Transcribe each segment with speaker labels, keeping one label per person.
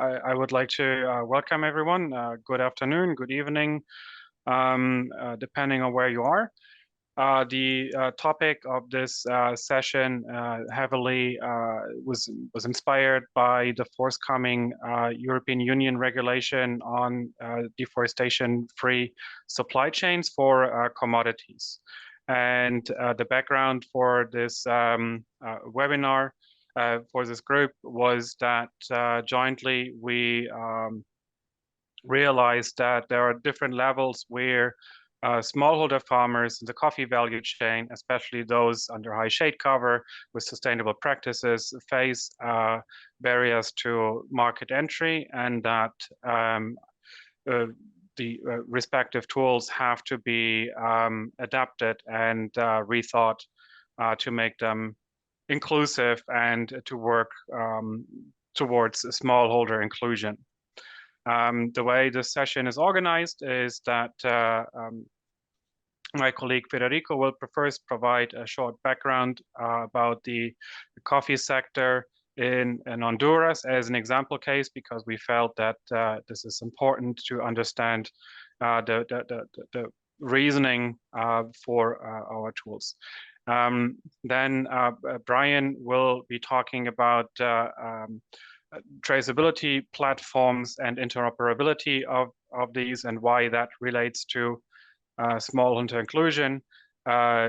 Speaker 1: I would like to welcome everyone. Good afternoon, good evening, depending on where you are. The topic of this session heavily was inspired by the forthcoming European Union regulation on deforestation-free supply chains for commodities. And the background for this webinar for this group was that jointly we realized that there are different levels where smallholder farmers in the coffee value chain, especially those under high shade cover with sustainable practices, face barriers to market entry, and that the respective tools have to be adapted and rethought to make them inclusive and to work towards smallholder inclusion. The way this session is organized is that my colleague Federico will first provide a short background about the coffee sector in Honduras as an example case, because we felt that this is important to understand the reasoning for our tools. Then Brian will be talking about traceability platforms and interoperability of these and why that relates to smallholder inclusion.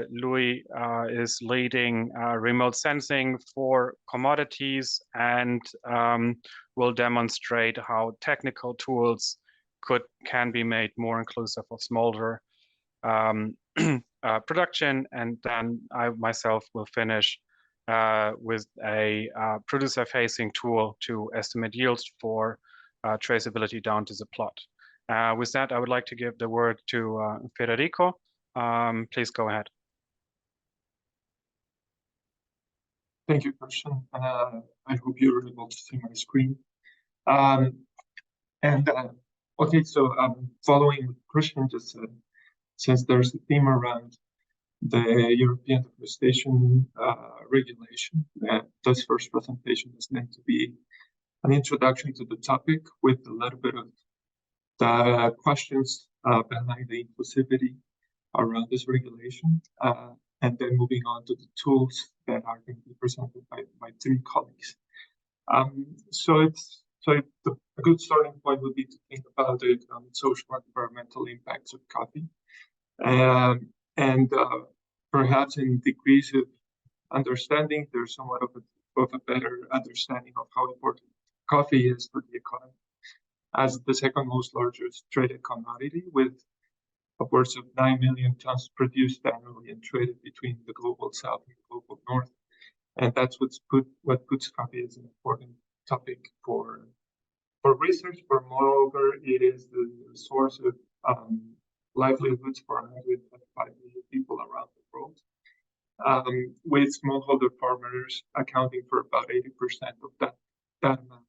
Speaker 1: Louis is leading remote sensing for commodities and will demonstrate how technical tools can be made more inclusive of smallholder production, and then I myself will finish with a producer-facing tool to estimate yields for traceability down to the plot. With that, I would like to give the word to Federico. Please go ahead.
Speaker 2: Thank you, Christian. I hope you're able to see my screen. Okay, so following what Christian just said, since there's a theme around the European Deforestation regulation, this first presentation is meant to be an introduction to the topic with a little bit of the questions behind the inclusivity around this regulation, and then moving on to the tools that are going to be presented by my three colleagues. So a good starting point would be to think about the economic, social, and environmental impacts of coffee. Perhaps in degrees of understanding, there's somewhat of a better understanding of how important coffee is for the economy as the second most largest traded commodity, with upwards of 9 million tons produced annually and traded between the global south and the global north. And that's what puts coffee as an important topic for research, but moreover, it is the source of livelihoods for 125 million people around the world, with smallholder farmers accounting for about 80% of that amount.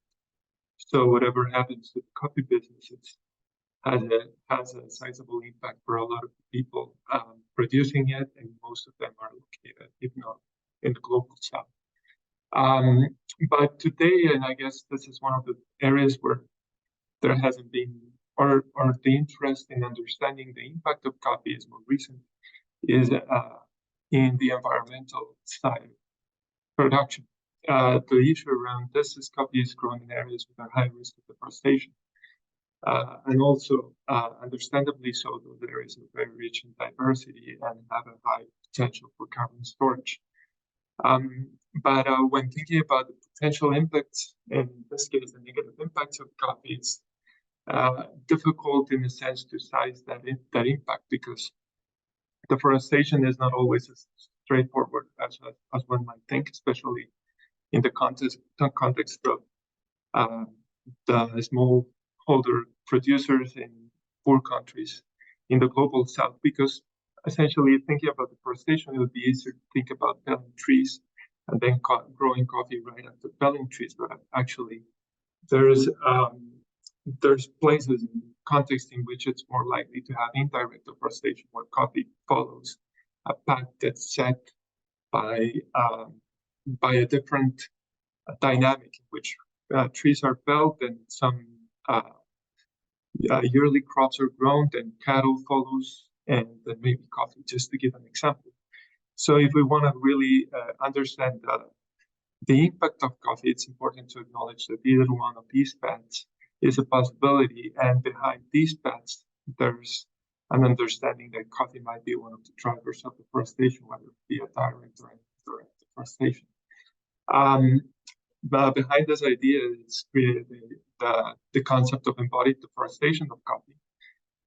Speaker 2: So whatever happens to the coffee business, it has a sizable impact for a lot of people producing it, and most of them are located, if not in the global south. But today, and I guess this is one of the areas where there hasn't been, or the interest in understanding the impact of coffee is more recent, is in the environmental side of production. The issue around this is coffee is grown in areas with a high risk of deforestation. And also, understandably so, those areas are very rich in diversity and have a high potential for carbon storage. But when thinking about the potential impacts, in this case, the negative impacts of coffee, it's difficult in a sense to size that impact, because deforestation is not always as straightforward as one might think, especially in the context of the smallholder producers in poor countries in the global south, because essentially thinking about deforestation, it would be easier to think about felling trees and then growing coffee right after felling trees. But actually, there's places in context in which it's more likely to have indirect deforestation, where coffee follows a path that's set by a different dynamic in which trees are felled and some yearly crops are grown, then cattle follows, and then maybe coffee, just to give an example. So if we want to really understand the impact of coffee, it's important to acknowledge that either one of these paths is a possibility, and behind these paths, there's an understanding that coffee might be one of the drivers of deforestation, whether it be a direct or indirect deforestation. But behind this idea is created the concept of embodied deforestation of coffee.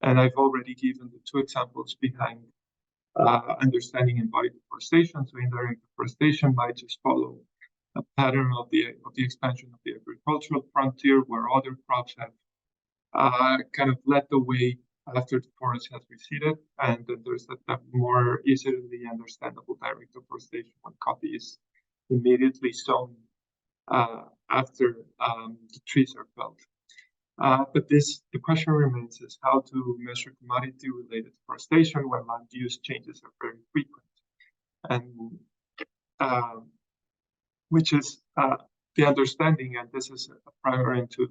Speaker 2: And I've already given the two examples behind understanding embodied deforestation. So indirect deforestation might just follow a pattern of the expansion of the agricultural frontier, where other crops have kind of led the way after the forest has receded, and then there's that more easily understandable direct deforestation when coffee is immediately sown after the trees are felled. But the question remains is how to measure commodity-related deforestation when land use changes are very frequent, and which is the understanding, and this is a primer into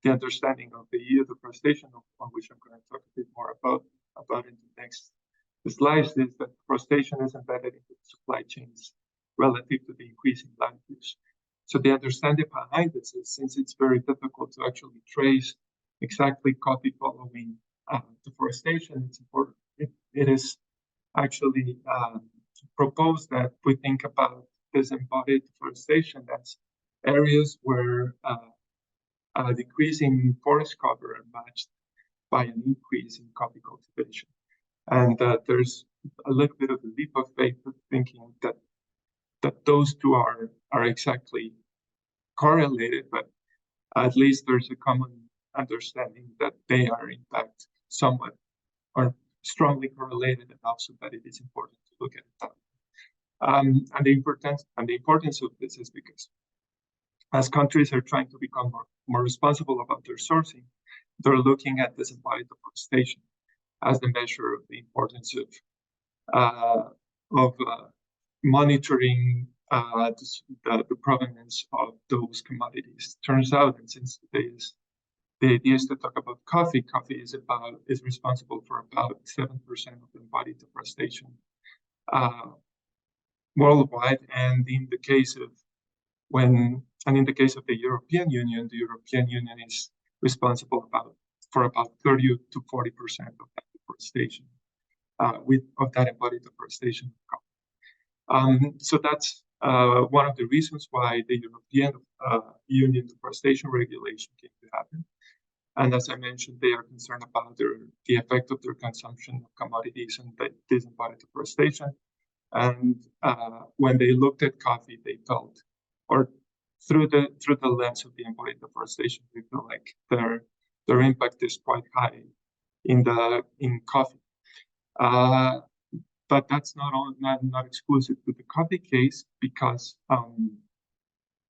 Speaker 2: the understanding of the EU deforestation, on which I'm going to talk a bit more about in the next slides, is that deforestation is embedded into the supply chains relative to the increasing land use. So the understanding behind this is, since it's very difficult to actually trace exactly coffee following deforestation, it's important. It is actually proposed that we think about this embodied deforestation as areas where a decrease in forest cover are matched by an increase in coffee cultivation. And there's a little bit of a leap of faith of thinking that those two are exactly correlated, but at least there's a common understanding that they are in fact somewhat or strongly correlated enough so that it is important to look at it that way. And the importance of this is because as countries are trying to become more responsible about their sourcing, they're looking at this embodied deforestation as the measure of the importance of monitoring the provenance of those commodities. Turns out, and since the idea is to talk about coffee is responsible for about 7% of the embodied deforestation worldwide, and in the case of the European Union is responsible for about 30 to 40% of that deforestation, of that embodied deforestation of coffee. So that's one of the reasons why the European Union deforestation regulation came to happen. And as I mentioned, they are concerned about the effect of their consumption of commodities and this embodied deforestation. And when they looked at coffee, they felt, or through the lens of the embodied deforestation, they feel like their impact is quite high in coffee. But that's not exclusive to the coffee case, because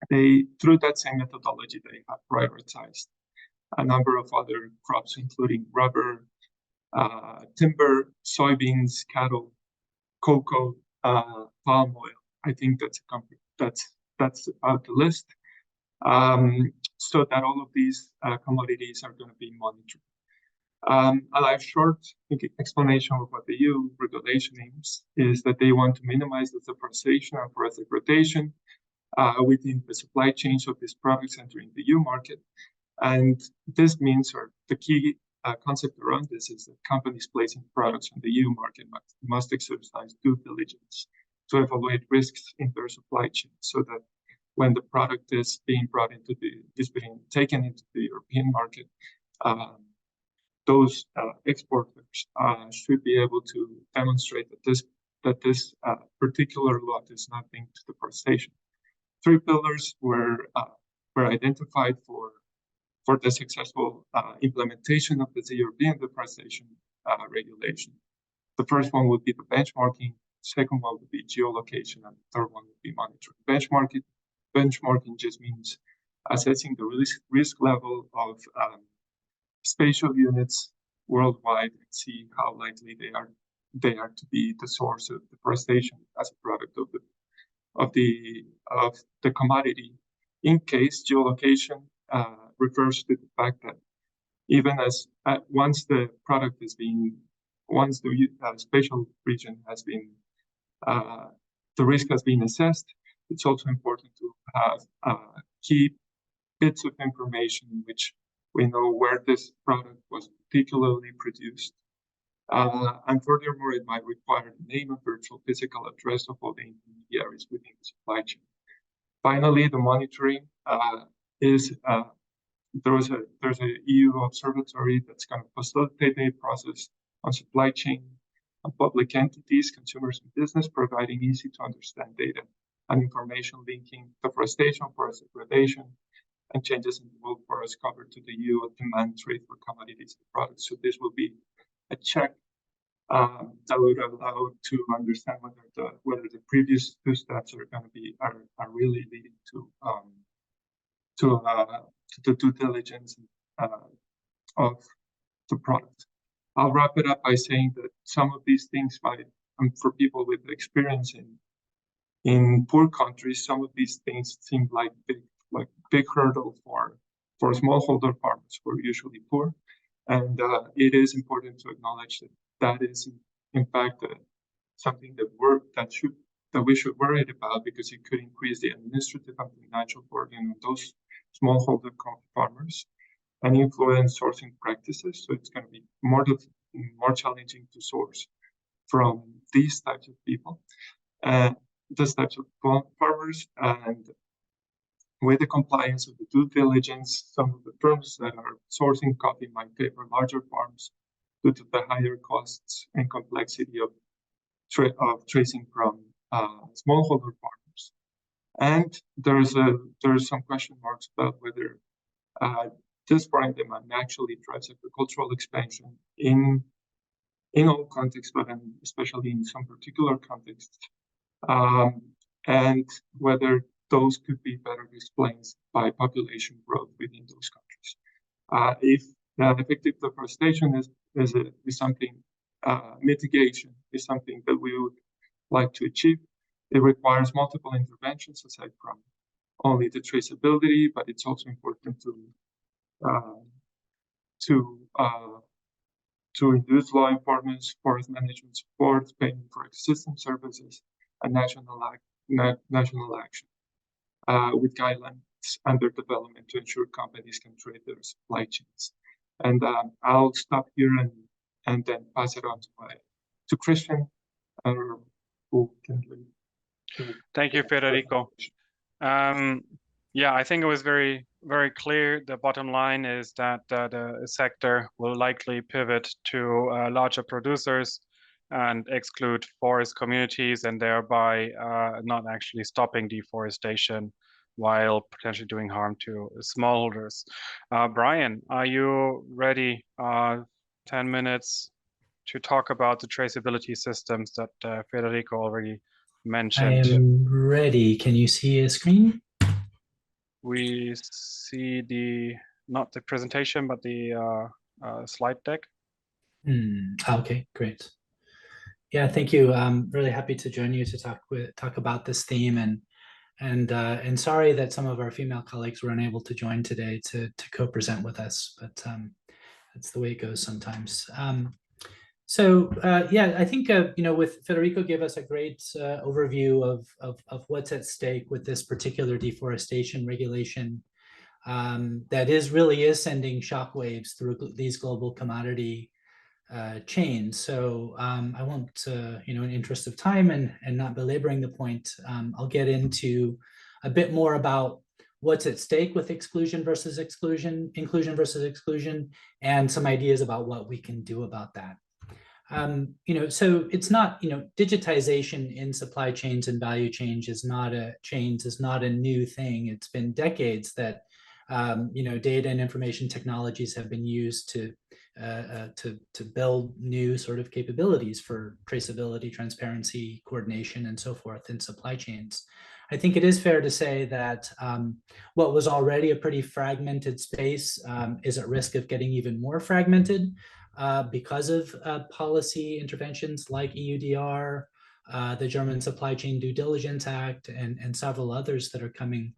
Speaker 2: through that same methodology, they have prioritized a number of other crops, including rubber, timber, soybeans, cattle, cocoa, palm oil. I think that's about the list. So that all of these commodities are going to be monitored. A short explanation of what the EU regulation aims is that they want to minimize the deforestation and forest degradation within the supply chains of these products entering the EU market. And this means, or the key concept around this is that companies placing products on the EU market must exercise due diligence to evaluate risks in their supply chain, so that when the product is being taken into the European market, those exporters should be able to demonstrate that this particular lot is not linked to deforestation. 3 pillars were identified for the successful implementation of the European deforestation regulation. The first one would be the benchmarking, second one would be geolocation, and the third one would be monitoring. Benchmarking just means assessing the risk level of spatial units worldwide and see how likely they are to be the source of deforestation as a product of the commodity in case geolocation refers to the fact that even as once the product is being, once the spatial region has been, the risk has been assessed, it's also important to have key bits of information in which we know where this product was particularly produced. And furthermore, it might require the name and virtual physical address of all the intermediaries within the supply chain. Finally, the monitoring is there's a EU observatory that's going to facilitate the process on supply chain and public entities, consumers, and business, providing easy to understand data and information linking deforestation, forest degradation, and changes in the world forest cover to the EU demand trade for commodities and products. So this will be a check that would allow to understand whether the previous two steps are going to be are really leading to the due diligence of the product. I'll wrap it up by saying that some of these things might, for people with experience in poor countries, some of these things seem like big hurdle for smallholder farmers who are usually poor, and it is important to acknowledge that is in fact something that we should worry about, because it could increase the administrative and financial burden on those smallholder farmers and influence sourcing practices. So it's going to be more challenging to source from these types of people, these types of farmers. And with the compliance of the due diligence, some of the firms that are sourcing coffee might favor larger farms due to the higher costs and complexity of tracing from smallholder farmers. And there's some question marks about whether this foreign demand actually drives agricultural expansion in all contexts, but especially in some particular contexts, and whether those could be better explained by population growth within those countries. If effective deforestation is something, mitigation is something that we would like to achieve, it requires multiple interventions aside from only the traceability, but it's also important to reduce law enforcement, forest management support, payment for ecosystem services, and national action with guidelines under development to ensure companies can trade their supply chains. And I'll stop here and then pass it on to Christian, who can lead.
Speaker 1: Thank you, Federico. Yeah, I think it was very, very clear. The bottom line is that the sector will likely pivot to larger producers and exclude forest communities, and thereby not actually stopping deforestation while potentially doing harm to smallholders. Brian, are you ready? 10 minutes to talk about the traceability systems that Federico already mentioned.
Speaker 3: I am ready. Can you see a screen?
Speaker 1: We see not the presentation, but the slide deck.
Speaker 3: Okay, great. Yeah, thank you. I'm really happy to join you to talk about this theme, and sorry that some of our female colleagues were unable to join today to co-present with us, but that's the way it goes sometimes. So yeah, I think with Federico gave us a great overview of what's at stake with this particular deforestation regulation that really is sending shockwaves through these global commodity chains. So I won't, in interest of time and not belaboring the point, I'll get into a bit more about what's at stake with exclusion versus exclusion, inclusion versus exclusion, and some ideas about what we can do about that. So it's not, digitization in supply chains and value chains is not a new thing. It's been decades that, data and information technologies have been used to build new sort of capabilities for traceability, transparency, coordination, and so forth in supply chains. I think it is fair to say that what was already a pretty fragmented space is at risk of getting even more fragmented because of policy interventions like EUDR, the German Supply Chain Due Diligence Act, and several others that are coming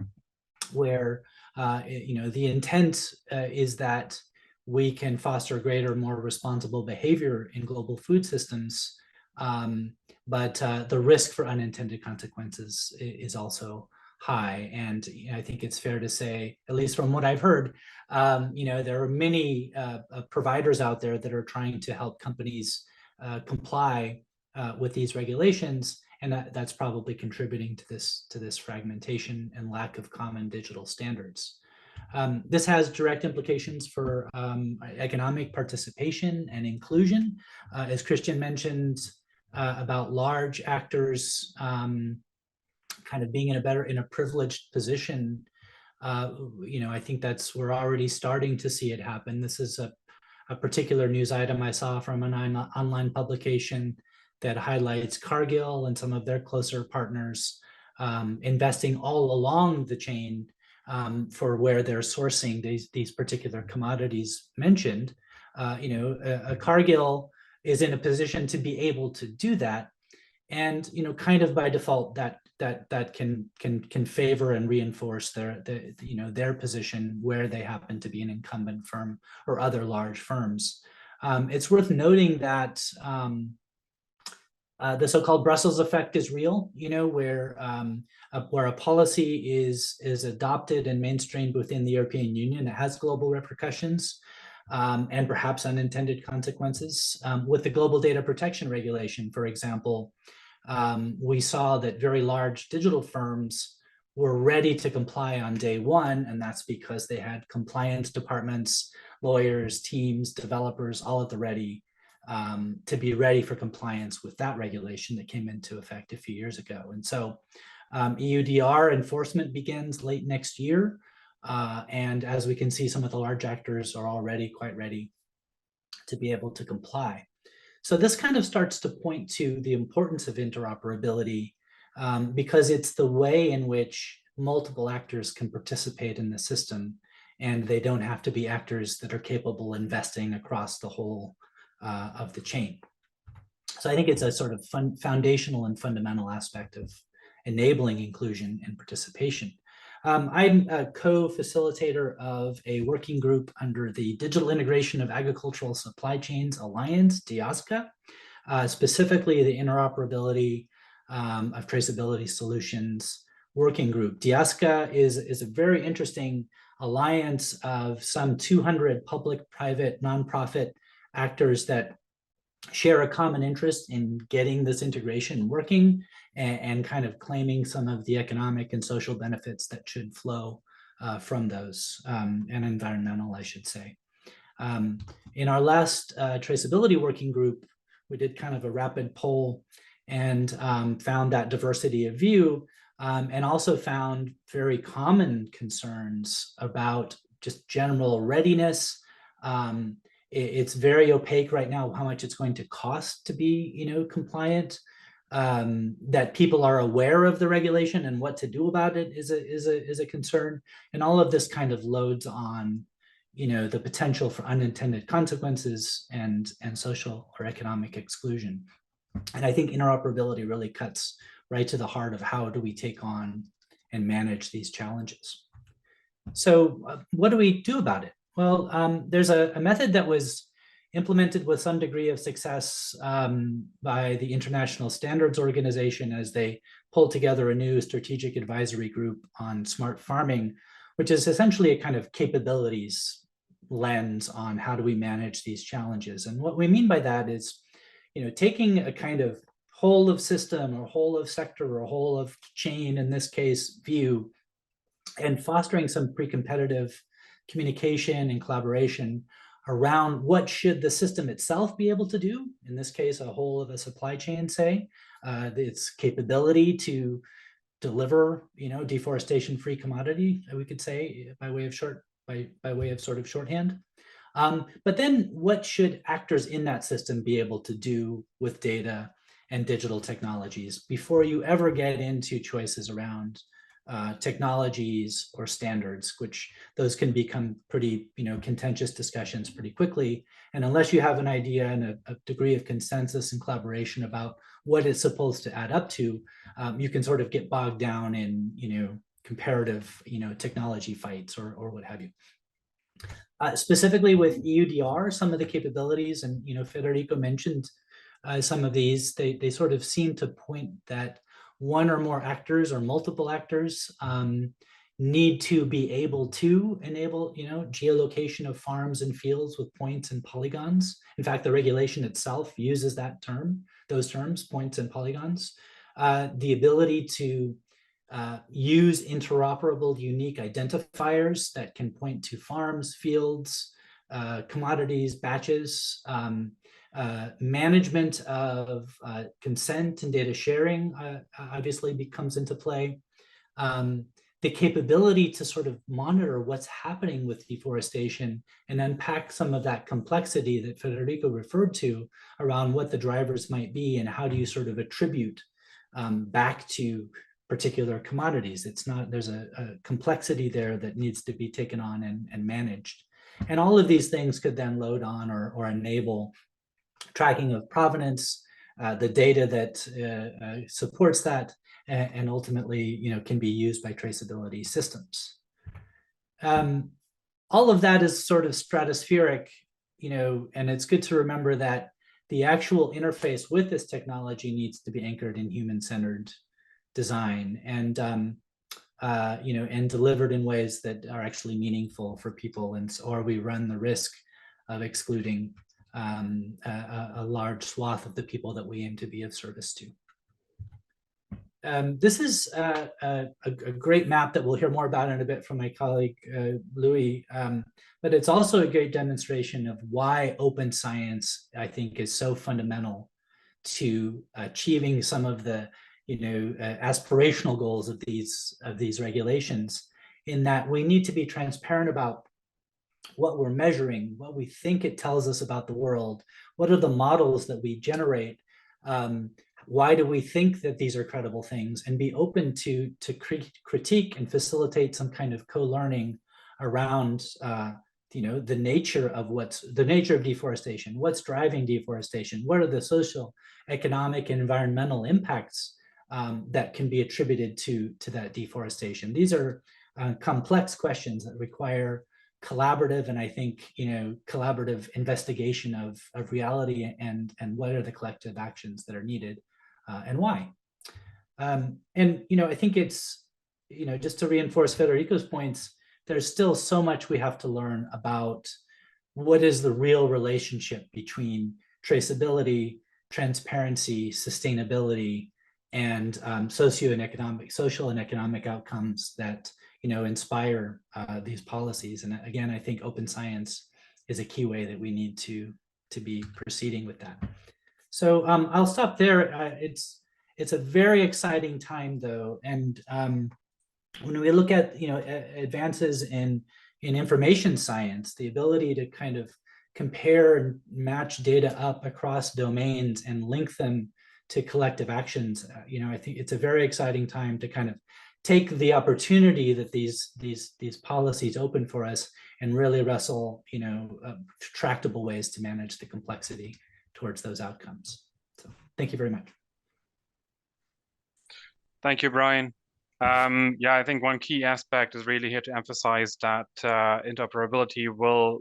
Speaker 3: where the intent is that we can foster greater, more responsible behavior in global food systems, but the risk for unintended consequences is also high. And I think it's fair to say, at least from what I've heard, there are many providers out there that are trying to help companies comply with these regulations, and that's probably contributing to this fragmentation and lack of common digital standards. This has direct implications for economic participation and inclusion. As Christian mentioned about large actors kind of being in a privileged position, I think we're already starting to see it happen. This is a particular news item I saw from an online publication that highlights Cargill and some of their closer partners investing all along the chain for where they're sourcing these particular commodities mentioned. Cargill is in a position to be able to do that, and kind of by default that can favor and reinforce their position where they happen to be an incumbent firm or other large firms. It's worth noting that the so-called Brussels effect is real, where a policy is adopted and mainstreamed within the European Union. It has global repercussions and perhaps unintended consequences. With the Global Data Protection Regulation, for example, we saw that very large digital firms were ready to comply on day one, and that's because they had compliance departments, lawyers, teams, developers, all at the ready to be ready for compliance with that regulation that came into effect a few years ago. And so EUDR enforcement begins late next year. And as we can see, some of the large actors are already quite ready to be able to comply. So this kind of starts to point to the importance of interoperability because it's the way in which multiple actors can participate in the system, and they don't have to be actors that are capable of investing across the whole of the chain. So I think it's a sort of foundational and fundamental aspect of enabling inclusion and participation. I'm a co-facilitator of a working group under the Digital Integration of Agricultural Supply Chains Alliance, DIASCA, specifically the interoperability of traceability solutions working group. DIASCA is a very interesting alliance of some 200 public, private, nonprofit actors that share a common interest in getting this integration working and kind of claiming some of the economic and social benefits that should flow from those, and environmental, I should say. In our last traceability working group, we did kind of a rapid poll and found that diversity of view, and also found very common concerns about just general readiness. It's very opaque right now how much it's going to cost to be, compliant. That people are aware of the regulation and what to do about it is a concern, and all of this kind of loads on, the potential for unintended consequences and social or economic exclusion. And I think interoperability really cuts right to the heart of how do we take on and manage these challenges. So what do we do about it? Well, there's a method that was implemented with some degree of success by the International Standards Organization as they pulled together a new strategic advisory group on smart farming, which is essentially a kind of capabilities lens on how do we manage these challenges. And what we mean by that is, taking a kind of whole of system or whole of sector or whole of chain, in this case, view, and fostering some pre-competitive communication and collaboration around what should the system itself be able to do. In this case, a whole of a supply chain, say, its capability to deliver, deforestation-free commodity, we could say, by way of sort of shorthand. But then what should actors in that system be able to do with data and digital technologies before you ever get into choices around technologies or standards, which those can become pretty, contentious discussions pretty quickly. And unless you have an idea and a degree of consensus and collaboration about what it's supposed to add up to, you can sort of get bogged down in, comparative, technology fights or what have you. Specifically with EUDR, some of the capabilities, and Federico mentioned some of these, they sort of seem to point that one or more actors or multiple actors need to be able to enable, geolocation of farms and fields with points and polygons. In fact, the regulation itself uses those terms, points and polygons. The ability to use interoperable unique identifiers that can point to farms, fields, commodities, batches, management of consent and data sharing obviously comes into play. The capability to sort of monitor what's happening with deforestation and unpack some of that complexity that Federico referred to around what the drivers might be and how do you sort of attribute back to particular commodities. There's a complexity there that needs to be taken on and managed. And all of these things could then load on or enable tracking of provenance, the data that supports that, and ultimately, can be used by traceability systems. All of that is sort of stratospheric, and it's good to remember that the actual interface with this technology needs to be anchored in human-centered design and and delivered in ways that are actually meaningful for people, or we run the risk of excluding a large swath of the people that we aim to be of service to. This is a great map that we'll hear more about in a bit from my colleague, Louis, but it's also a great demonstration of why open science, I think, is so fundamental to achieving some of the aspirational goals of these regulations, in that we need to be transparent about what we're measuring, what we think it tells us about the world, what are the models that we generate, why do we think that these are credible things, and be open to critique and facilitate some kind of co-learning around the nature of deforestation, what's driving deforestation, what are the social, economic, and environmental impacts that can be attributed to that deforestation. These are complex questions that require collaborative, and I think collaborative investigation of reality and what are the collective actions that are needed and why. And I think it's just to reinforce Federico's points, there's still so much we have to learn about what is the real relationship between traceability, transparency, sustainability, and social and economic outcomes that inspire these policies. And again, I think open science is a key way that we need to be proceeding with that. So I'll stop there. It's a very exciting time, though, and when we look at advances in information science, the ability to kind of compare and match data up across domains and link them to collective actions, I think it's a very exciting time to kind of take the opportunity that these policies open for us and really wrestle tractable ways to manage the complexity towards those outcomes. So thank you very much.
Speaker 1: Thank you, Brian. Yeah, I think one key aspect is really here to emphasize that interoperability will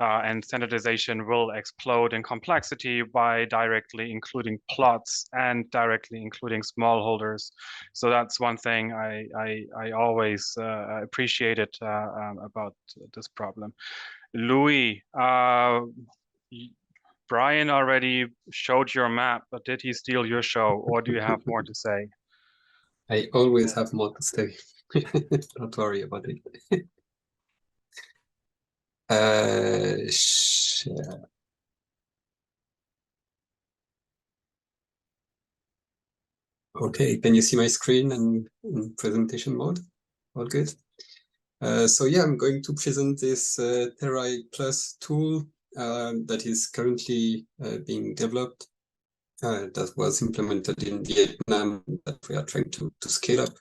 Speaker 1: and standardization will explode in complexity by directly including plots and directly including smallholders. So that's one thing I always appreciated about this problem. Louis, Brian already showed your map, but did he steal your show, or do you have more to say?
Speaker 4: I always have more to say. Don't worry about it. Share. Okay, can you see my screen in presentation mode? All good. So yeah, I'm going to present this Terra-I Plus tool that is currently being developed. That was implemented in Vietnam, that we are trying to scale up.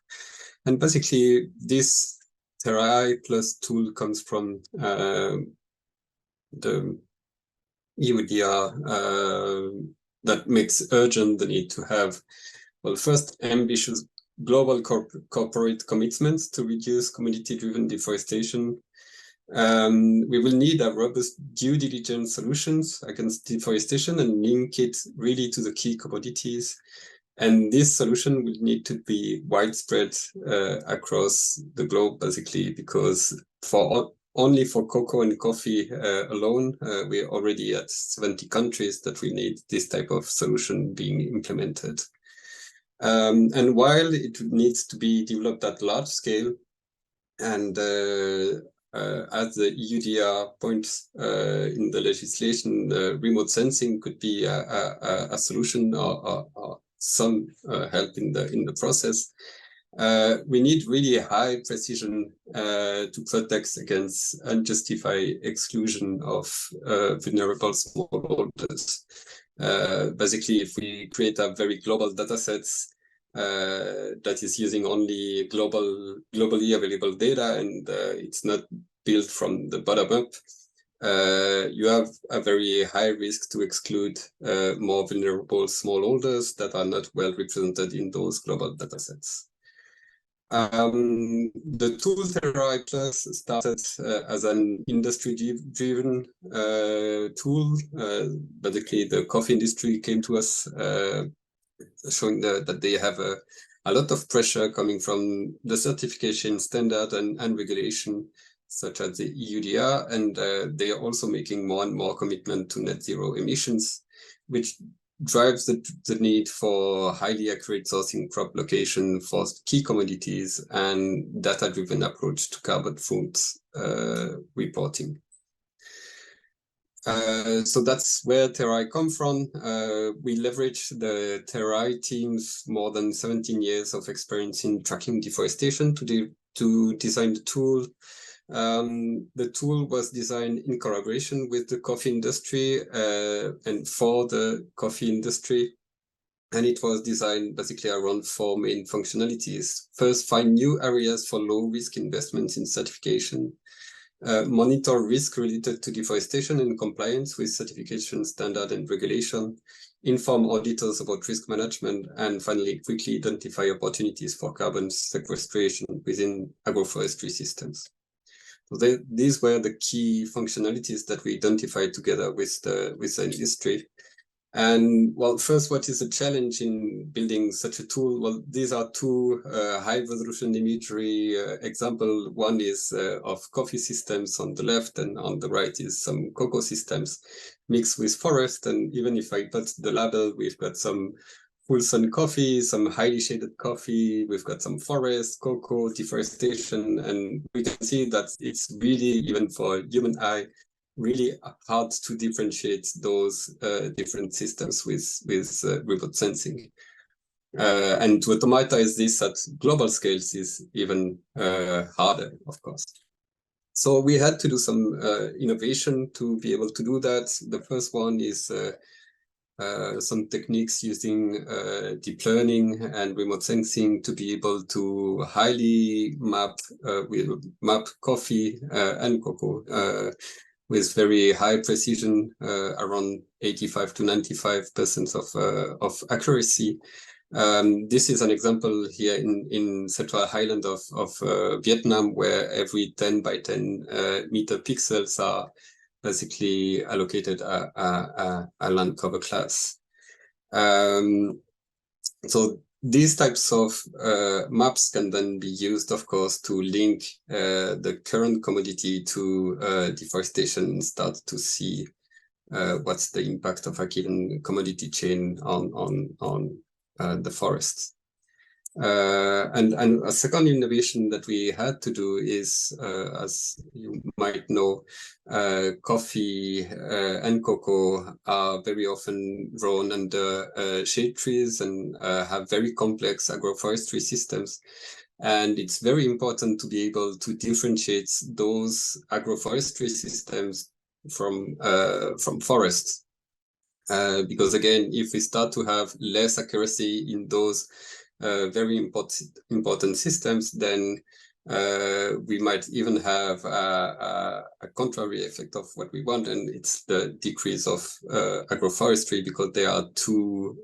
Speaker 4: And basically, this Terra-I Plus tool comes from the EUDR that makes urgent the need to have, well, first, ambitious global corporate commitments to reduce community-driven deforestation. We will need a robust due diligence solutions against deforestation and link it really to the key commodities. And this solution will need to be widespread across the globe, basically, because only for cocoa and coffee alone, we're already at 70 countries that we need this type of solution being implemented. And while it needs to be developed at large scale, and as the EUDR points in the legislation, remote sensing could be a solution or some help in the process. We need really high precision to protect against unjustified exclusion of vulnerable smallholders. Basically, if we create a very global data sets that is using only globally available data, and it's not built from the bottom up, you have a very high risk to exclude more vulnerable smallholders that are not well represented in those global data sets. The tool Terra-I Plus started as an industry-driven tool. Basically, the coffee industry came to us showing that they have a lot of pressure coming from the certification standard and regulation, such as the EUDR, and they are also making more and more commitment to net zero emissions, which drives the need for highly accurate sourcing crop location for key commodities and data-driven approach to carbon footprint reporting. So that's where Terra-I come from. We leverage the Terra-I team's more than 17 years of experience in tracking deforestation to design the tool. The tool was designed in collaboration with the coffee industry and for the coffee industry. And it was designed basically around 4 main functionalities. First, find new areas for low-risk investments in certification. Monitor risk related to deforestation in compliance with certification standard and regulation, inform auditors about risk management, and finally, quickly identify opportunities for carbon sequestration within agroforestry systems. So these were the key functionalities that we identified together with the industry. And well, first, what is the challenge in building such a tool? Well, these are two high-resolution imagery example. One is of coffee systems on the left, and on the right is some cocoa systems mixed with forest. And even if I put the label, we've got some full sun coffee, some highly shaded coffee, we've got some forest, cocoa, deforestation, and we can see that it's really, even for human eye, really hard to differentiate those different systems with remote sensing. And to automatize this at global scales is even harder, of course. So we had to do some innovation to be able to do that. The first one is some techniques using deep learning and remote sensing to be able to highly map coffee and cocoa with very high precision, around 85 to 95% of accuracy. This is an example here in Central Highland of Vietnam, where every 10 by 10 meter pixels are basically allocated a land cover class. So these types of maps can then be used, of course, to link the current commodity to deforestation and start to see what's the impact of a given commodity chain on the forests. And a second innovation that we had to do is, as you might know, coffee and cocoa are very often grown under shade trees and have very complex agroforestry systems. And it's very important to be able to differentiate those agroforestry systems from forests. Because again, if we start to have less accuracy in those very important systems, then we might even have a contrary effect of what we want, and it's the decrease of agroforestry, because there are too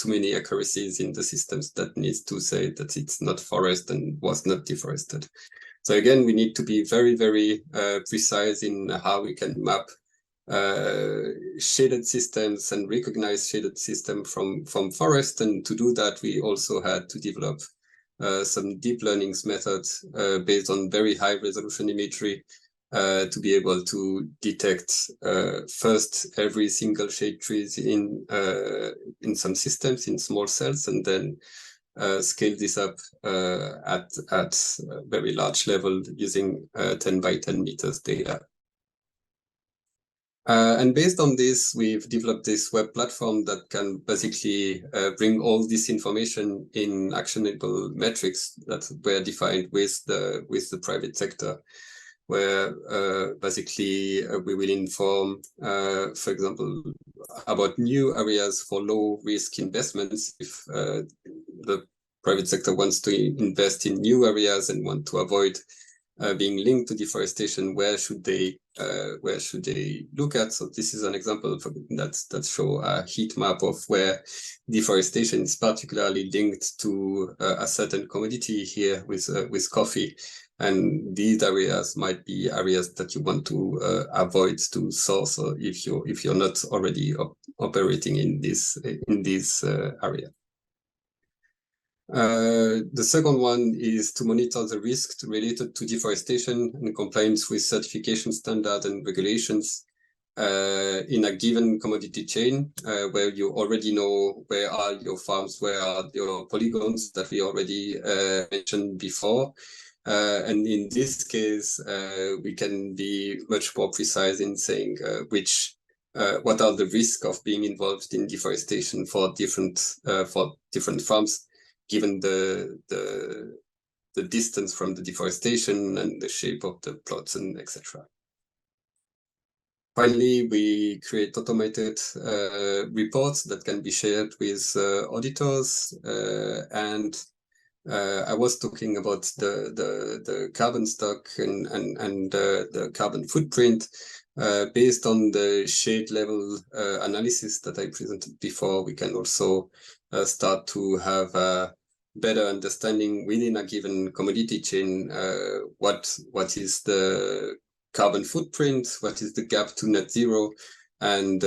Speaker 4: many accuracies in the systems that needs to say that it's not forest and was not deforested. So again, we need to be very, very precise in how we can map shaded systems and recognize shaded system from forest. And to do that, we also had to develop some deep learning methods based on very high resolution imagery to be able to detect first every single shade trees in some systems in small cells, and then scale this up at a very large level using 10 by 10 meters data. And based on this, we've developed this web platform that can basically bring all this information in actionable metrics that were defined with the private sector, where basically we will inform, for example, about new areas for low risk investments. If the private sector wants to invest in new areas and want to avoid being linked to deforestation, where should they look at? So this is an example that show a heat map of where deforestation is particularly linked to a certain commodity here with coffee, and these areas might be areas that you want to avoid to source, or if you're not already operating in this area. The second one is to monitor the risks related to deforestation and compliance with certification standards and regulations in a given commodity chain, where you already know where are your farms, where are your polygons that we already mentioned before. And in this case, we can be much more precise in saying what are the risks of being involved in deforestation for different farms, given the distance from the deforestation and the shape of the plots and etc. Finally, we create automated reports that can be shared with auditors. And I was talking about the carbon stock and the carbon footprint. Based on the shade level analysis that I presented before, we can also start to have a better understanding within a given commodity chain, what is the carbon footprint, what is the gap to net zero, and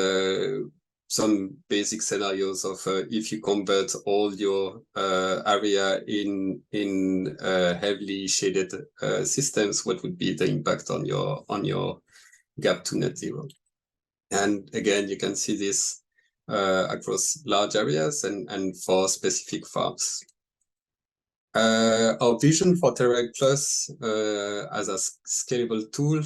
Speaker 4: some basic scenarios of if you convert all your area in heavily shaded systems, what would be the impact on your gap to net zero. And again, you can see this across large areas and for specific farms. Our vision for Terra-I Plus as a scalable tool.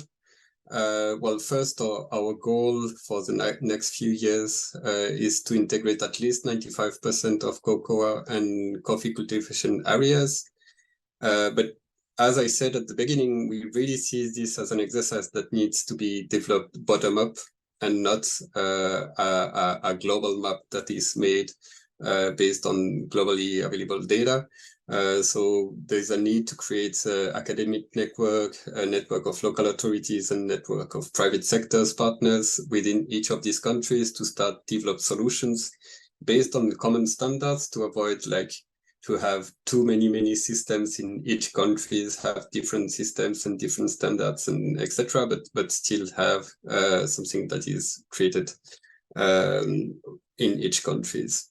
Speaker 4: Well, first, our goal for the next few years is to integrate at least 95% of cocoa and coffee cultivation areas. But as I said at the beginning, we really see this as an exercise that needs to be developed bottom up and not a global map that is made based on globally available data. So there's a need to create an academic network, a network of local authorities, and network of private sectors partners within each of these countries to start develop solutions based on the common standards to avoid to have too many systems in each countries, have different systems and different standards and etc. But still have something that is created in each countries.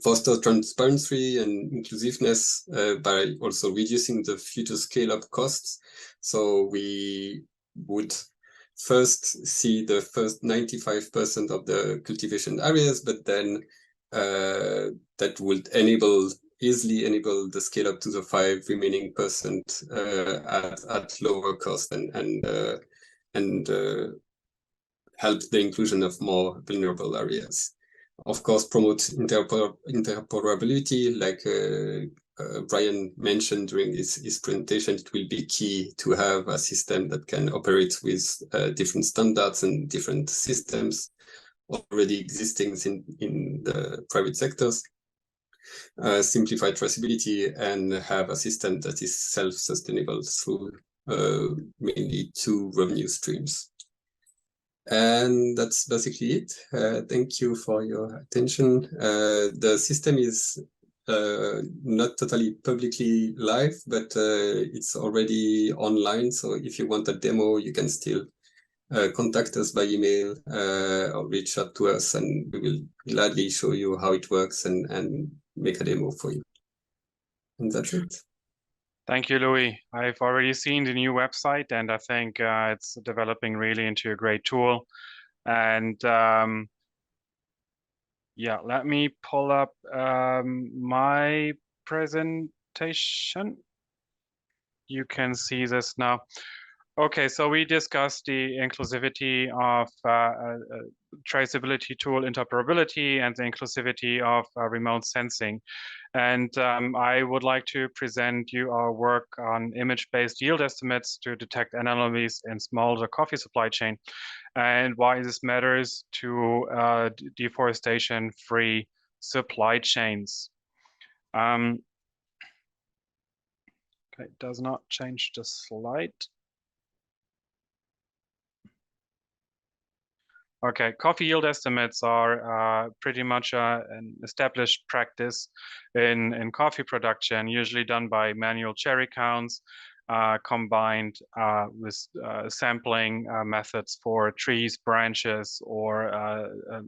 Speaker 4: Foster transparency and inclusiveness by also reducing the future scale-up costs. So we would first see the first 95% of the cultivation areas, but then that would easily enable the scale up to the 5 remaining % at lower cost and help the inclusion of more vulnerable areas. Of course, promote interoperability, like Brian mentioned during his presentation. It will be key to have a system that can operate with different standards and different systems already existing in the private sectors. simplify traceability, and have a system that is self-sustainable through mainly 2 revenue streams. And that's basically it. Thank you for your attention. The system is not totally publicly live, but it's already online. So if you want a demo, you can still contact us by email or reach out to us, and we will gladly show you how it works and make a demo for you. And that's it.
Speaker 1: Thank you, Louis. I've already seen the new website, and I think it's developing really into a great tool. And yeah, let me pull up my presentation. You can see this now. Okay, so we discussed the inclusivity of traceability tool interoperability and the inclusivity of remote sensing. And I would like to present you our work on image-based yield estimates to detect anomalies in smallholder coffee supply chain, and why this matters to deforestation-free supply chains. Okay, it does not change the slide. Okay, coffee yield estimates are pretty much an established practice in coffee production, usually done by manual cherry counts, combined with sampling methods for trees, branches, or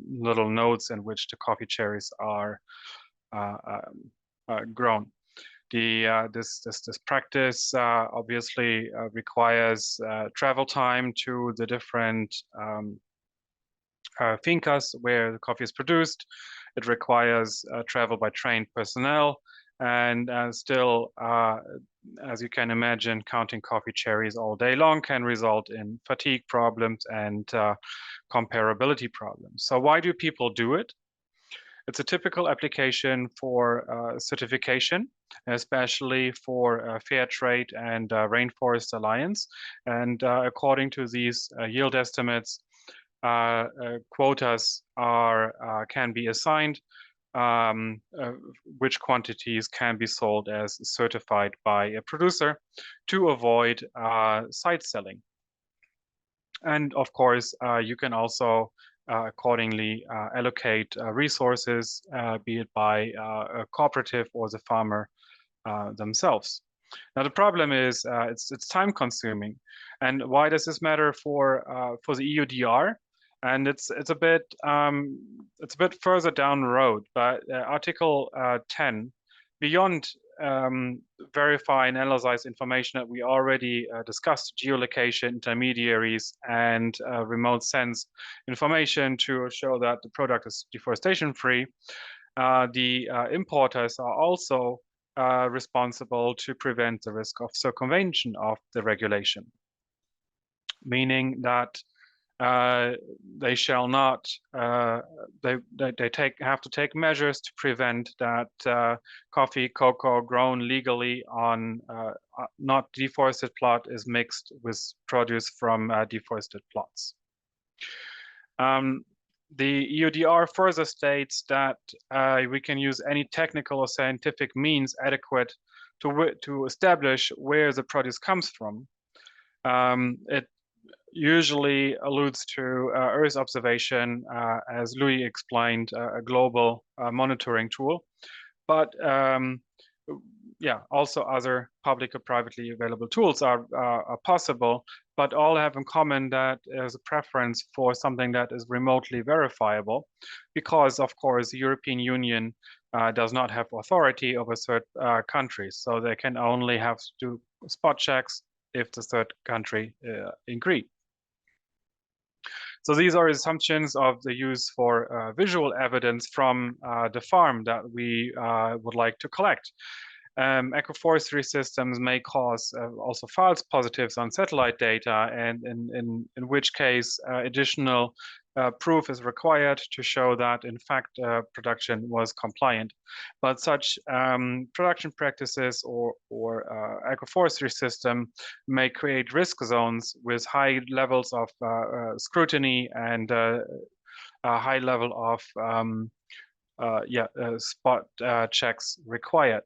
Speaker 1: little nodes in which the coffee cherries are grown. This practice obviously requires travel time to the different fincas where the coffee is produced. It requires travel by trained personnel, and still, as you can imagine, counting coffee cherries all day long can result in fatigue problems and comparability problems. So why do people do it? It's a typical application for certification, especially for fair trade and Rainforest Alliance. And according to these yield estimates, quotas can be assigned, which quantities can be sold as certified by a producer to avoid side selling. And of course, you can also accordingly allocate resources, be it by a cooperative or the farmer themselves. Now the problem is it's time consuming, and why does this matter for the EUDR? And it's a bit further down the road, but Article 10, beyond verify and analyze information that we already discussed, geolocation, intermediaries, and remote sense information to show that the product is deforestation free. The importers are also responsible to prevent the risk of circumvention of the regulation, meaning that they shall not, they have to take measures to prevent that coffee, cocoa grown legally on not deforested plot is mixed with produce from deforested plots. The EUDR further states that we can use any technical or scientific means adequate to establish where the produce comes from. It usually alludes to Earth observation, as Louis explained, a global monitoring tool, but yeah, also other public or privately available tools are possible, but all have in common that there's a preference for something that is remotely verifiable, because of course the European Union does not have authority over certain countries, so they can only have to do spot checks if the third country agreed. So these are assumptions of the use for visual evidence from the farm that we would like to collect. Agroforestry systems may cause also false positives on satellite data, and in which case additional proof is required to show that in fact production was compliant. But such production practices or agroforestry system may create risk zones with high levels of scrutiny and a high level of spot checks required.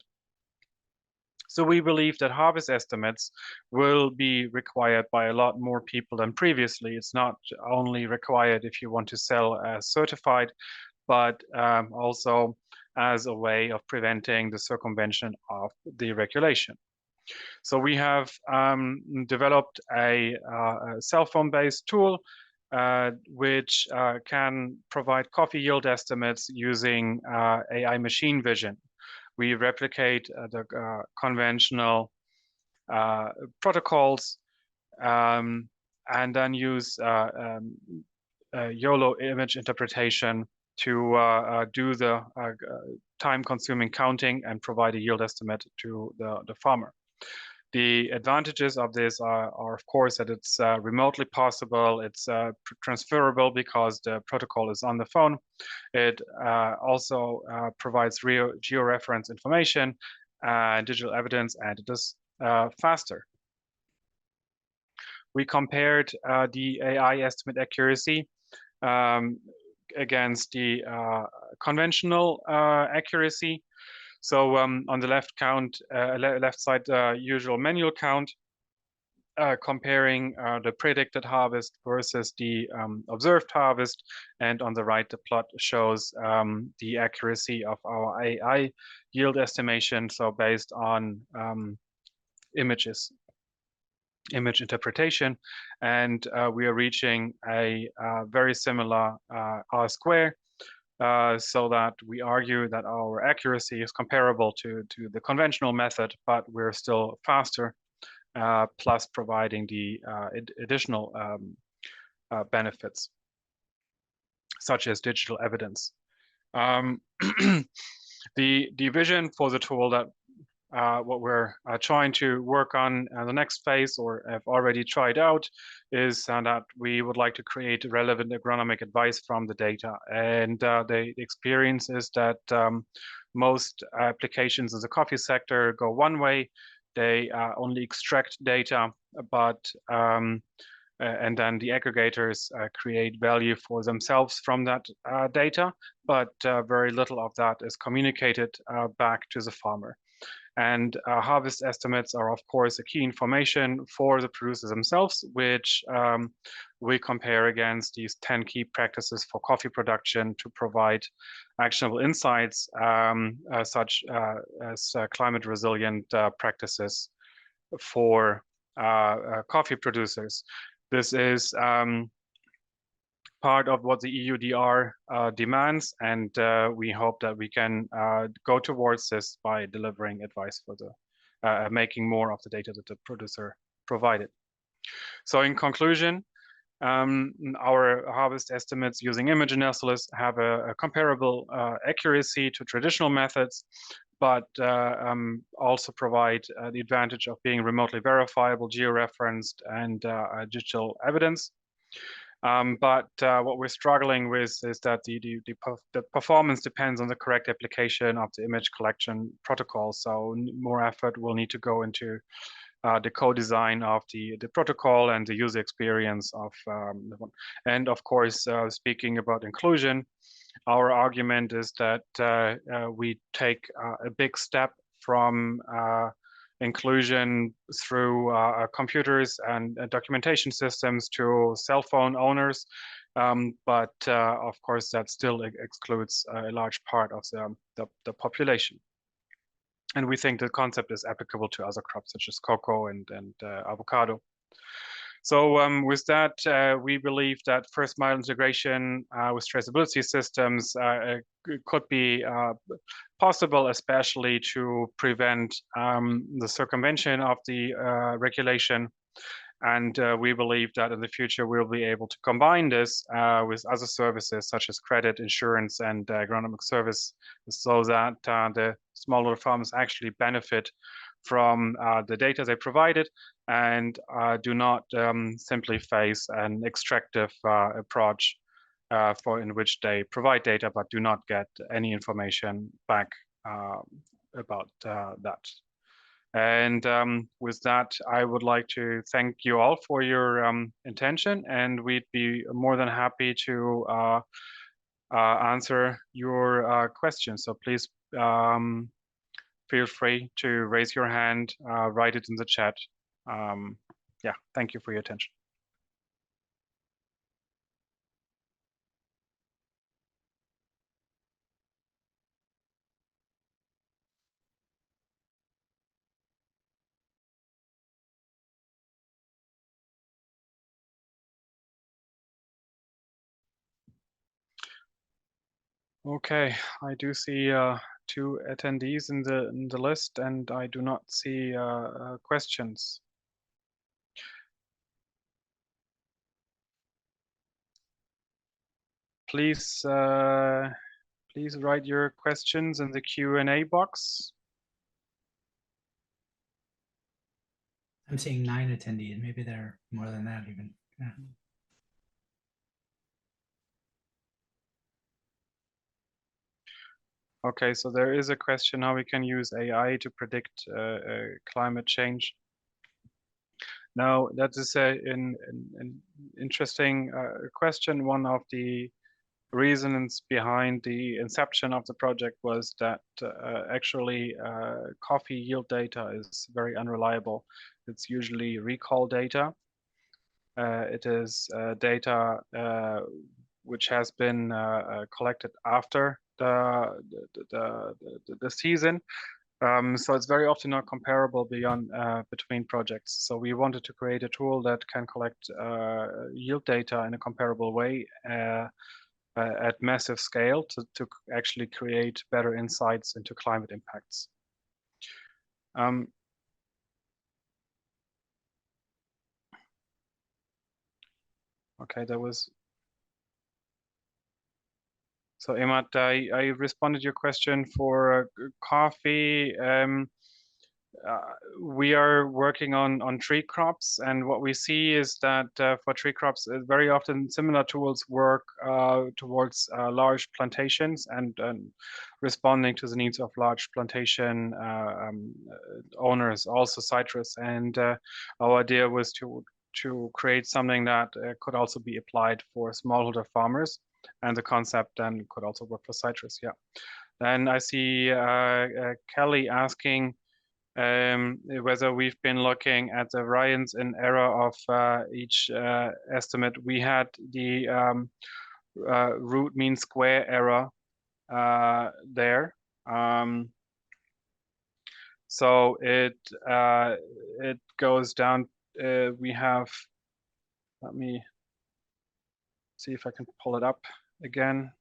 Speaker 1: So we believe that harvest estimates will be required by a lot more people than previously. It's not only required if you want to sell as certified, but also as a way of preventing the circumvention of the regulation. So we have developed a cell phone-based tool which can provide coffee yield estimates using AI machine vision. We replicate the conventional protocols and then use YOLO image interpretation to do the time-consuming counting and provide a yield estimate to the farmer. The advantages of this are of course, that it's remotely possible. It's transferable because the protocol is on the phone. It also provides real georeference information, digital evidence, and it is faster. We compared the AI estimate accuracy against the conventional accuracy. So on the left side, usual manual count, comparing the predicted harvest versus the observed harvest. And on the right, the plot shows the accuracy of our AI yield estimation. So based on image interpretation. And we are reaching a very similar R-square. So that we argue that our accuracy is comparable to the conventional method, but we're still faster, plus providing the additional benefits, such as digital evidence. The vision for the tool that what we're trying to work on the next phase, or have already tried out, is that we would like to create relevant agronomic advice from the data. And the experience is that most applications in the coffee sector go one way. They only extract data, but and then the aggregators create value for themselves from that data, but very little of that is communicated back to the farmer. And harvest estimates are, of course, a key information for the producers themselves, which we compare against these 10 key practices for coffee production to provide actionable insights, such as climate resilient practices for coffee producers. This is part of what the EUDR demands, and we hope that we can go towards this by delivering advice for the making more of the data that the producer provided. So in conclusion, our harvest estimates using image analysis have a comparable accuracy to traditional methods, but also provide the advantage of being remotely verifiable, georeferenced, and digital evidence. But what we're struggling with is that the performance depends on the correct application of the image collection protocol. So more effort will need to go into the co-design of the protocol and the user experience of the one. And of course, speaking about inclusion, our argument is that we take a big step from inclusion through computers and documentation systems to cell phone owners. But of course, that still excludes a large part of the population. And we think the concept is applicable to other crops such as cocoa and avocado. So with that, we believe that first mile integration with traceability systems could be possible, especially to prevent the circumvention of the regulation. And we believe that in the future, we'll be able to combine this with other services such as credit, insurance, and agronomic service, so that the smallholder farmers actually benefit from the data they provided and do not simply face an extractive approach in which they provide data but do not get any information back about that. And with that, I would like to thank you all for your attention, and we'd be more than happy to answer your questions. So please feel free to raise your hand, write it in the chat. Yeah, thank you for your attention. Okay, I do see 2 attendees in the list, and I do not see questions. Please, please write your questions in the Q&A box.
Speaker 3: I'm seeing 9 attendees. Maybe there are more than that even. Yeah.
Speaker 1: Okay, so there is a question how we can use AI to predict climate change. Now, that is an interesting question. One of the reasons behind the inception of the project was that actually coffee yield data is very unreliable. It's usually recall data. It is data which has been collected after the season. So it's very often not comparable beyond between projects. So we wanted to create a tool that can collect yield data in a comparable way at massive scale to actually create better insights into climate impacts. Okay, that was. So Emad, I responded your question for coffee. We are working on tree crops, and what we see is that for tree crops, very often similar tools work towards large plantations and responding to the needs of large plantation owners, also citrus. And our idea was to create something that could also be applied for smallholder farmers, and the concept then could also work for citrus. Yeah. Then I see Kelly asking whether we've been looking at the variance in error of each estimate. We had the root mean square error there. So it goes down. We have. Let me see if I can pull it up again.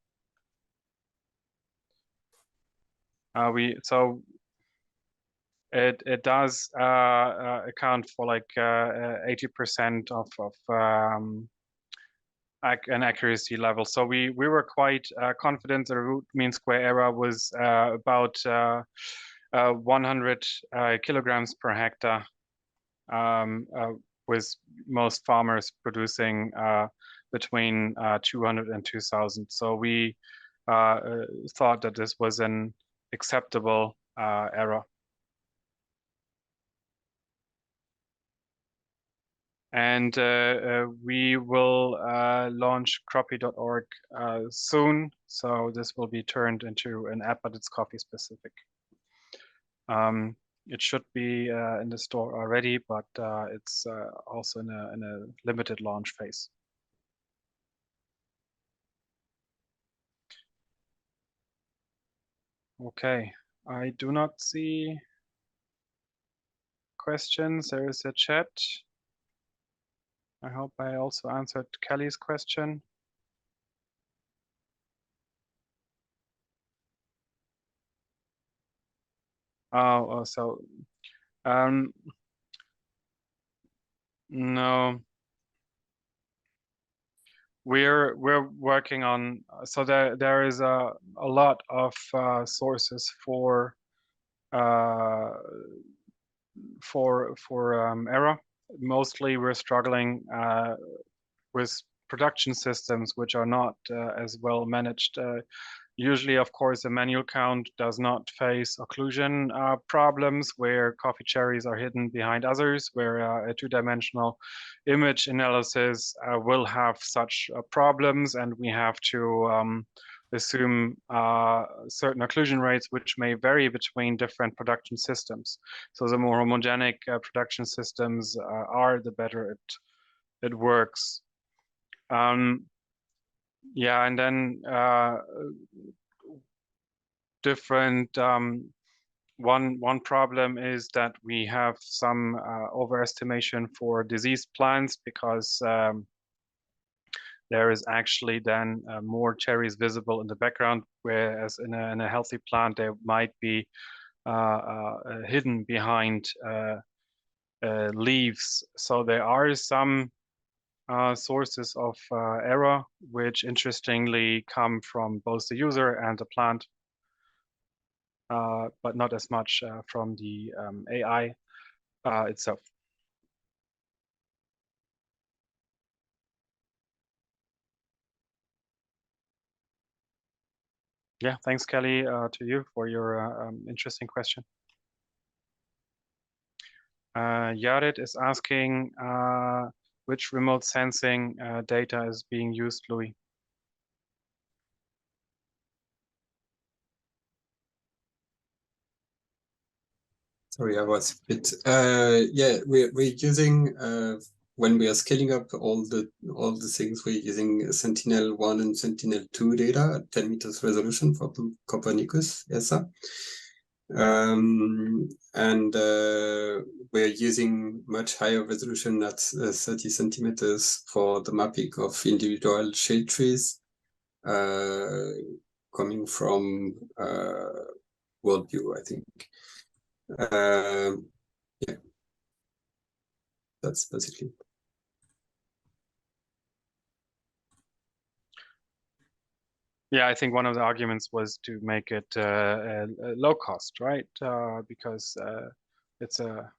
Speaker 1: It does account for like 80% of an accuracy level. So we were quite confident the root mean square error was about 100 kilograms per hectare, with most farmers producing between 200 and 2,000. So we thought that this was an acceptable error. And we will launch Croppie.org soon. So this will be turned into an app, but it's coffee specific. It should be in the store already, but it's also in a limited launch phase. Okay, I do not see questions. There is a chat. I hope I also answered Kelly's question. Oh, so no, we're working on. So there is a lot of sources for error. Mostly, we're struggling with production systems which are not as well managed. Usually, of course, a manual count does not face occlusion problems where coffee cherries are hidden behind others, where a two-dimensional image analysis will have such problems, and we have to assume certain occlusion rates which may vary between different production systems. So the more homogenic production systems are, the better it works. Yeah, and then different one problem is that we have some overestimation for diseased plants because there is actually then more cherries visible in the background, whereas in a healthy plant there might be hidden behind leaves. So there are some sources of error, which interestingly come from both the user and the plant, but not as much from the AI itself. Yeah, thanks, Kelly, to you for your interesting question. Yared is asking which remote sensing data is being used, Louis?
Speaker 4: Sorry, I was a bit. Yeah, we're using when we are scaling up all the things, we're using Sentinel-1 and Sentinel-2 data at 10 meters resolution for Copernicus ESA. And we're using much higher resolution at 30 centimeters for the mapping of individual shade trees coming from Worldview, I think. Yeah, that's basically.
Speaker 1: Yeah, I think one of the arguments was to make it low cost, right? Because it's a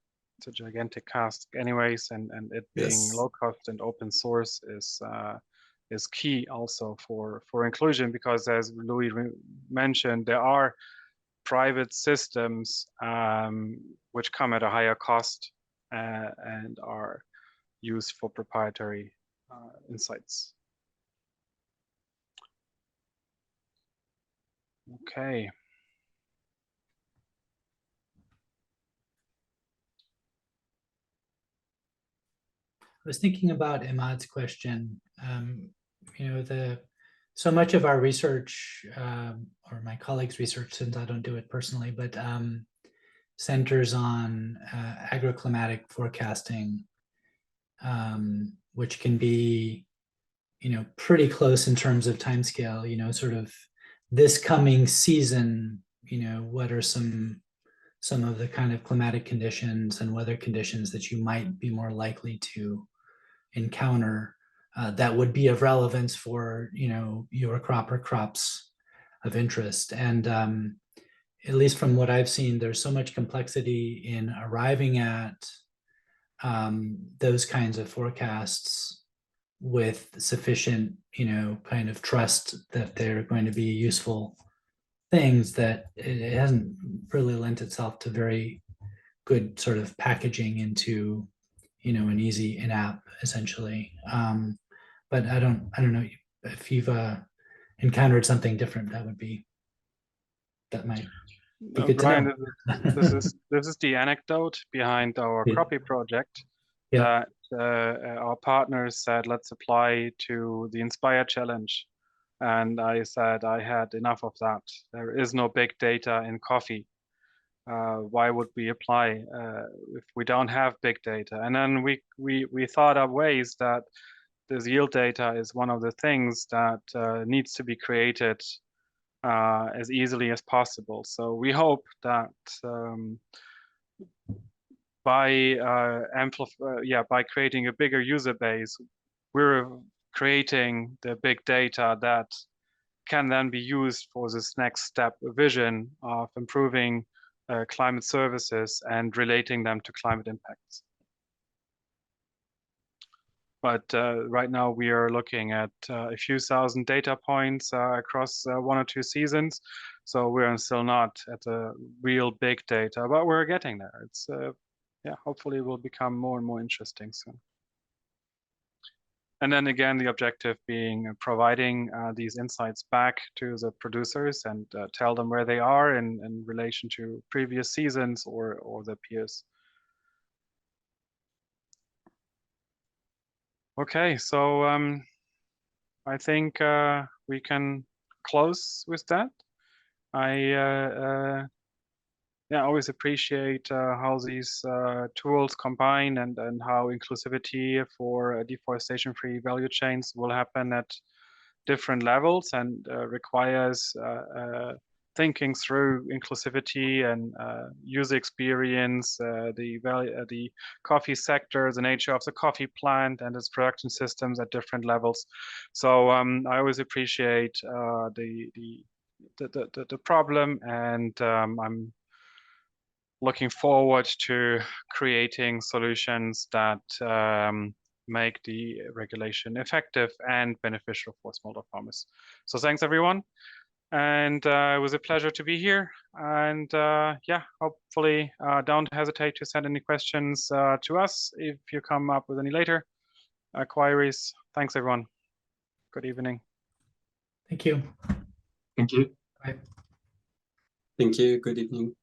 Speaker 1: gigantic task, anyways, and it being low cost and open source is key also for inclusion, because as Louis mentioned, there are private systems which come at a higher cost and are used for proprietary insights. Okay.
Speaker 3: I was thinking about Imad's question. You know, so much of our research, or my colleagues' research, since I don't do it personally, but centers on agroclimatic forecasting, which can be, you know, pretty close in terms of timescale. You know, sort of this coming season. You know, what are some of the kind of climatic conditions and weather conditions that you might be more likely to encounter that would be of relevance for, you know, your crop or crops of interest. And at least from what I've seen, there's so much complexity in arriving at those kinds of forecasts with sufficient, you know, kind of trust that they're going to be useful things, that it hasn't really lent itself to very good sort of packaging into, you know, an easy in-app essentially. But I don't know if you've encountered something different. That might be good
Speaker 1: Brian,
Speaker 3: to know.
Speaker 1: this is the anecdote behind our Croppie project.
Speaker 3: Yeah.
Speaker 1: That our partners said, let's apply to the Inspire Challenge. And I said I had enough of that. There is no big data in coffee. Why would we apply if we don't have big data? And then we thought of ways that this yield data is one of the things that needs to be created as easily as possible. So we hope that by creating a bigger user base, we're creating the big data that can then be used for this next step vision of improving climate services and relating them to climate impacts. But right now we are looking at a few thousand data points across 1 or 2 seasons. So we're still not at the real big data, but we're getting there. It's yeah, hopefully it will become more and more interesting soon. And then again, the objective being providing these insights back to the producers and tell them where they are in relation to previous seasons or their peers. Okay, so I think we can close with that. I always appreciate how these tools combine and how inclusivity for deforestation-free value chains will happen at different levels and requires thinking through inclusivity and user experience, the coffee sector, the nature of the coffee plant and its production systems at different levels. So I always appreciate the problem, and I'm looking forward to creating solutions that make the regulation effective and beneficial for smallholder farmers. So thanks everyone, and it was a pleasure to be here. And yeah, hopefully don't hesitate to send any questions to us if you come up with any later queries. Thanks everyone. Good evening.
Speaker 3: Thank you.
Speaker 2: Thank you.
Speaker 3: Bye.
Speaker 4: Thank you. Good evening.